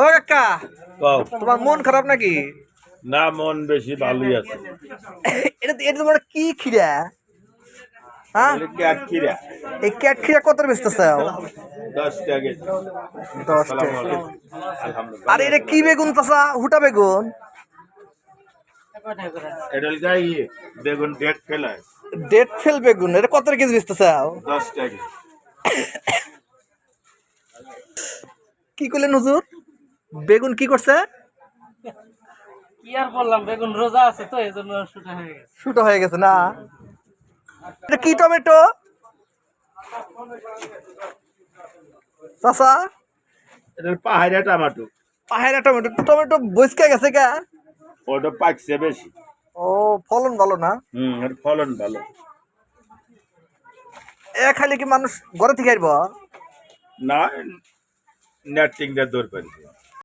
ও কাকা, কও তোমার মন খারাপ নাকি? না, মন বেশি ভালোই আছে। এটা এটা তোমার কি খিরা? হ্যাঁ, বলে ক্যাট খিরা এই ক্যাট খিরা কত বেচতেছে? 10 টাকা। 10 আসসালামু টাকা। আলাইকুম। আলহামদুলিল্লাহ। আর এটা কি বেগুন চাচা? হুটা বেগুন? এটা গাই বেগুন ডেট ফেলায় ডেট ফেল বেগুন, এটা কত কেজি বেচতেছে? 10 টাকা। কি করলেন হুজুর? বেগুন কি করছে? কি আর বললাম, বেগুন রোজা আছে তো এই জন্য শুটা হয়ে গেছে। শুটো হয়ে গেছে না? এটা কি টমেটো চাচা? এটা পাহাড়িয়া টমেটো। পাহাড়া টমেটো। টমেটো বইসকে গেছে কে? ওটা পাকছে বেশি। ও, ফলন ভালো না? এর ফলন ভালো। এ খালি কি মানুষ ঘরে থেকে আসবো? না, নেটিং দিয়ে দৌড় পারি।